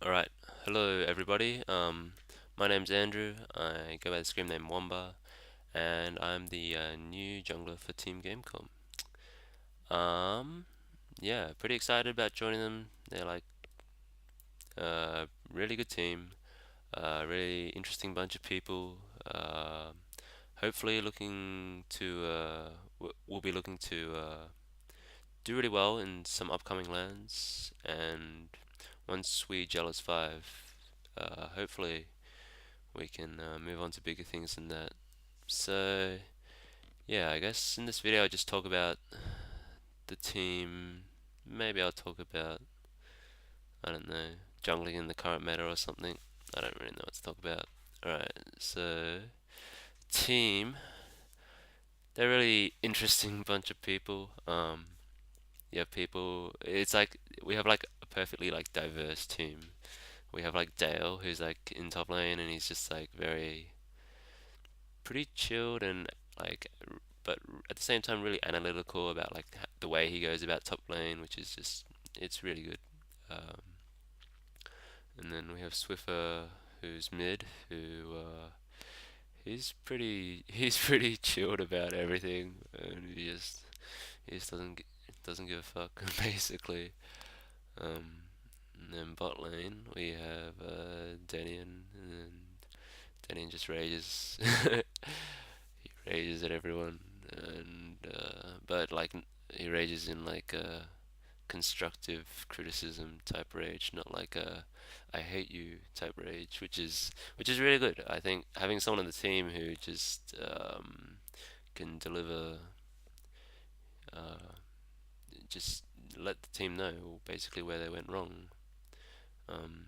All right. Hello, everybody. My name's Andrew. I go by the screen name Womba, and I'm the new jungler for Team Gamecom. Um, yeah, pretty excited about joining them. They're like really good team, really interesting bunch of people. Hopefully, looking to we'll be looking to do really well in some upcoming lands, and once we gel as five, hopefully we can move on to bigger things than that. So, yeah, I guess in this video I'll just talk about the team. Maybe I'll talk about, I don't know, jungling in the current meta or something. I don't really know what to talk about. Alright, so, team. They're a really interesting bunch of people. Yeah, people. It's like we have like a perfectly like diverse team. We have like Dale, who's like in top lane, and he's just like very pretty chilled and like but at the same time really analytical about like the way he goes about top lane, which is just it's really good. Um, and then we have Swiffer, who's mid, who he's pretty chilled about everything, and he just doesn't give a fuck basically. Um, and then bot lane we have Denian, and Denian just rages. He rages at everyone, and but like he rages in like a constructive criticism type rage, not like a I hate you type rage, which is really good. I think having someone on the team who just can deliver, uh, just let the team know basically where they went wrong, um,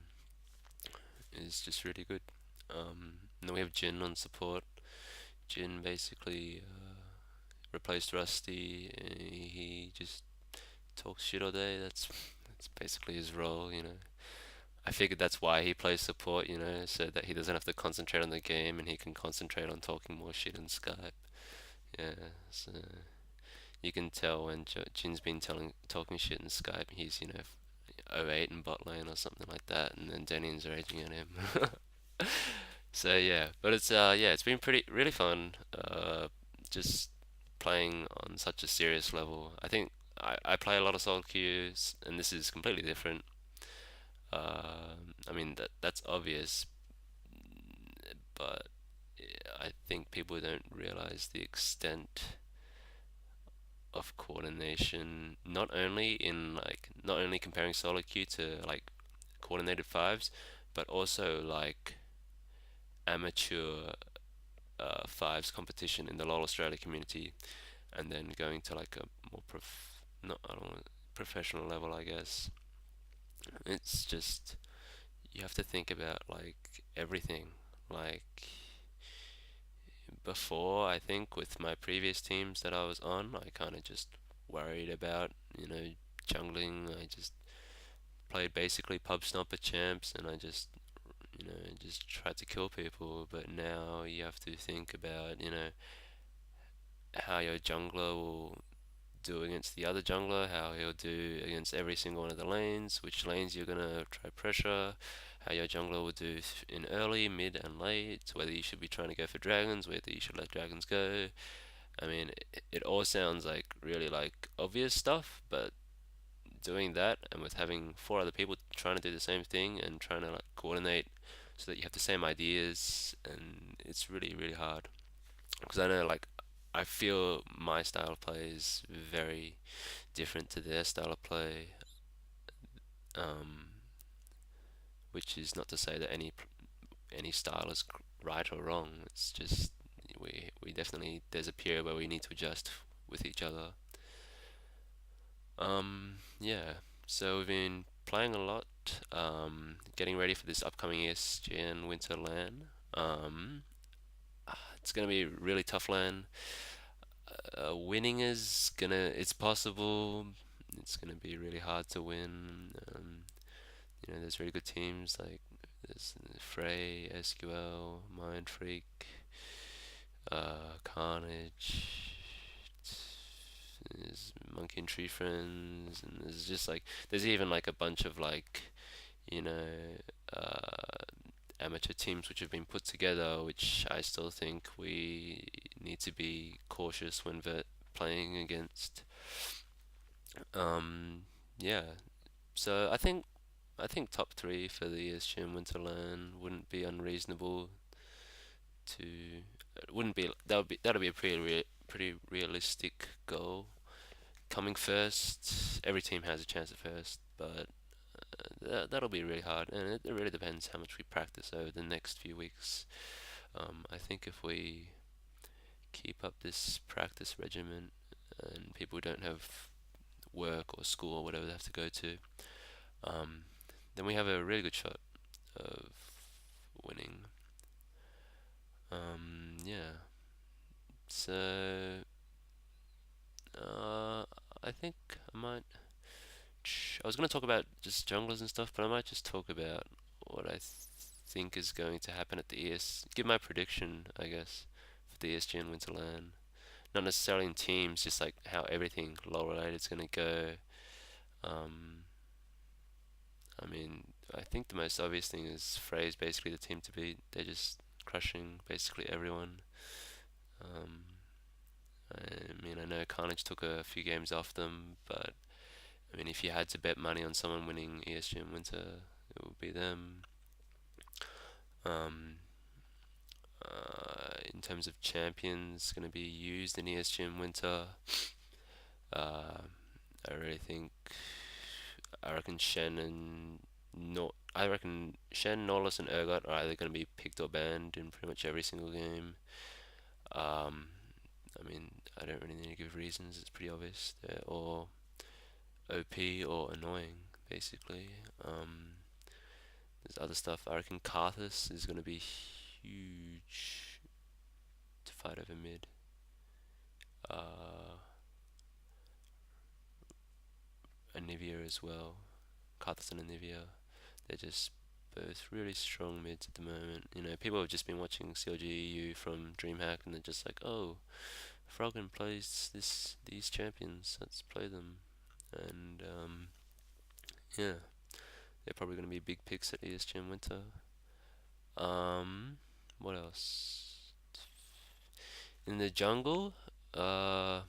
is just really good. And then we have Jin on support. Jin basically replaced Rusty. He just talks shit all day. That's basically his role. I figured that's why he plays support, so that he doesn't have to concentrate on the game and he can concentrate on talking more shit on Skype. Yeah, so you can tell when Jin's been talking shit in Skype, he's 08 in bot lane or something like that, and then Denian's raging at him. So yeah, but it's been pretty really fun. Just playing on such a serious level. I think I play a lot of solo queues, and this is completely different. I mean that's obvious, but I think people don't realize the extent of coordination. Not only comparing solo queue to like coordinated fives, but also like amateur fives competition in the LoL Australia community, and then going to like a more not I don't know, professional level, I guess. It's just you have to think about like everything. Like before, I think with my previous teams that I was on, I kind of just worried about jungling. I just played basically pub stomper champs, and I just tried to kill people. But now you have to think about how your jungler will do against the other jungler, how he'll do against every single one of the lanes, which lanes you're gonna try pressure, how your jungler will do in early, mid, and late, whether you should be trying to go for dragons, whether you should let dragons go. I mean, it all sounds like really like obvious stuff, but doing that and with having four other people trying to do the same thing and trying to like coordinate so that you have the same ideas, and it's really really hard because I know like I feel my style of play is very different to their style of play, um, which is not to say that any style is right or wrong. It's just we definitely there's a period where we need to adjust with each other. Yeah. So we've been playing a lot, getting ready for this upcoming ESGN Winter LAN. Um, it's gonna be a really tough LAN. Winning is it's possible. It's gonna be really hard to win. There's really good teams like there's Frey, SQL, Mind Freak, Carnage. There's Monkey and Tree Friends, and there's just like there's even like a bunch of like you know, uh, amateur teams which have been put together, which I still think we need to be cautious when playing against. Um, yeah, so I think top three for the ESGN Winterland wouldn't be unreasonable to. It wouldn't be that'll be a pretty realistic goal. Coming first, every team has a chance at first, but that'll be really hard, and it really depends how much we practice over the next few weeks. I think if we keep up this practice regimen and people don't have work or school or whatever they have to go to, um, then we have a really good shot of winning. Yeah. So, uh, I think I might. I was going to talk about just junglers and stuff, but I might just talk about what think is going to happen at the Give my prediction, I guess, for the ESG and Winterland. Not necessarily in teams, just like how everything low related is going to go. Um, I mean, I think the most obvious thing is Frey's basically the team to beat. They're just crushing basically everyone. Um, I mean, I know Carnage took a few games off them, but I mean, if you had to bet money on someone winning ESG in winter, it would be them. Um, in terms of champions going to be used in ESG in winter, uh, I really think I reckon Shen and no, I reckon Shen, Norlis, and Urgot are either going to be picked or banned in pretty much every single game. Um, I mean, I don't really need to give reasons. It's pretty obvious. They're all OP or annoying, basically. There's other stuff. I reckon Karthus is going to be huge to fight over mid. Uh, Anivia as well. Karthus and Anivia. They're just both really strong mids at the moment. You know, people have just been watching CLG from DreamHack and they're just like, oh, Froggen plays these champions. Let's play them. And yeah, they're probably going to be big picks at ESG in winter. What else? In the jungle, uh,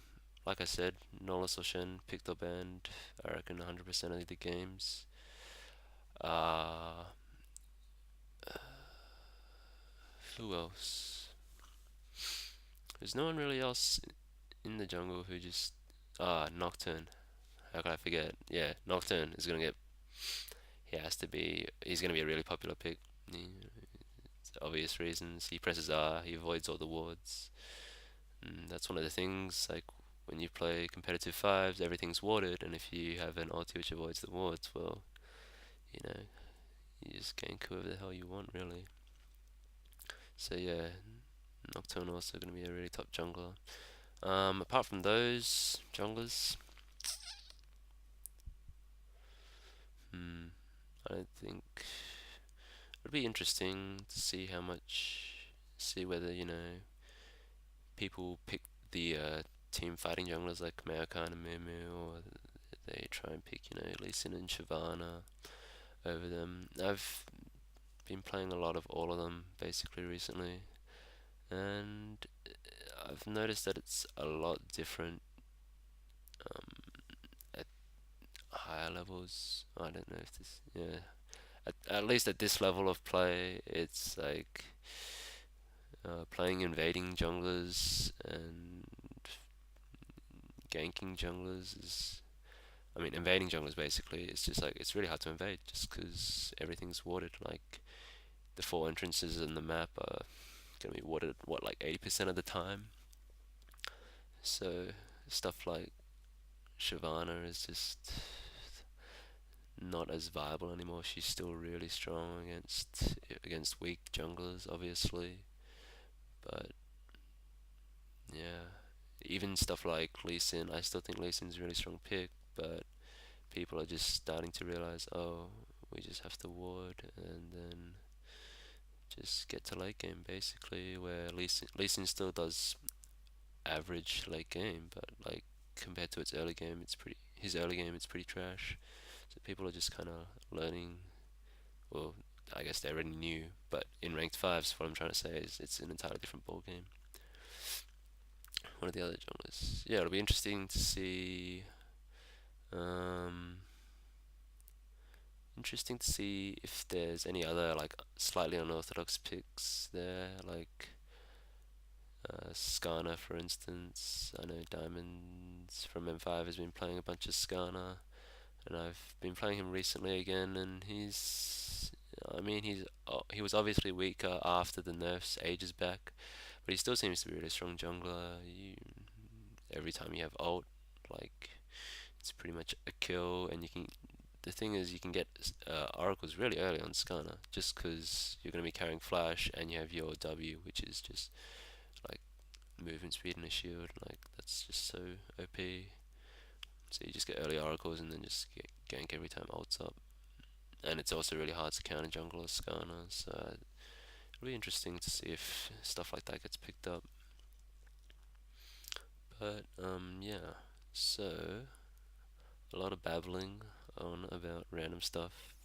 like I said, Nola Soshen picked up band. I reckon 100% of the games. Uh, who else? There's no one really else in the jungle who just Nocturne. How could I forget? Yeah, Nocturne is gonna get. He has to be. He's gonna be a really popular pick. It's obvious reasons. He presses R. He avoids all the wards. And that's one of the things. Like when you play competitive fives, everything's warded, and if you have an ulti which avoids the wards, well, you know, you just gank whoever the hell you want, really. So yeah, Nocturne also gonna be a really top jungler. Apart from those junglers, hmm, I don't think it'd be interesting to see see whether people pick the team fighting junglers like Maokai and Mumu, or they try and pick Lee Sin and Shyvana over them. I've been playing a lot of all of them basically recently, and I've noticed that it's a lot different at higher levels. I don't know if this, yeah, at least at this level of play, it's like playing invading junglers and ganking junglers is. I mean, invading junglers basically. It's just like it's really hard to invade just because everything's warded. Like the four entrances in the map are gonna be warded what like 80% of the time. So stuff like Shyvana is just not as viable anymore. She's still really strong against weak junglers, obviously, but yeah, even stuff like Lee Sin, I still think Lee Sin's a really strong pick, but people are just starting to realize, oh, we just have to ward and then just get to late game basically, where Lee Sin still does average late game, but like compared to his early game, it's pretty trash. So people are just kind of learning Well, I guess they already knew, but in ranked fives, what I'm trying to say is it's an entirely different ball game. One of the other junglers. Yeah, it'll be interesting to see. Um, Interesting to see if there's any other like slightly unorthodox picks there, like Skana, for instance. I know Diamonds from M5 has been playing a bunch of Skana, and I've been playing him recently again, and I mean, he was obviously weaker after the nerfs ages back, but he still seems to be a really strong jungler. Every time you have ult, like it's pretty much a kill, and you can. The thing is, you can get oracles really early on Skana, just because you're going to be carrying flash, and you have your W, which is just like movement speed and a shield. Like that's just so OP. So you just get early oracles and then just get gank every time ults up. And it's also really hard to counter jungle as Skana, so it'll be interesting to see if stuff like that gets picked up. But yeah. So a lot of babbling on about random stuff.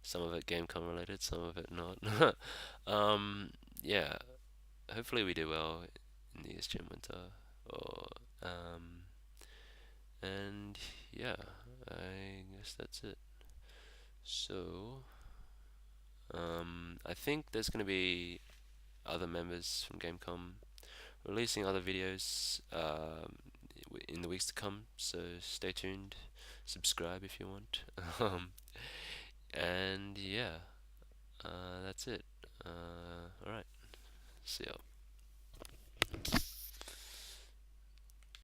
Some of it gamecom related, some of it not. Yeah. Hopefully we do well in the esgn winter. Or and yeah, I guess that's it. So I think there's gonna be other members from Gamecom releasing other videos in the weeks to come. So stay tuned, subscribe if you want. um, and yeah, that's it. All right, see ya.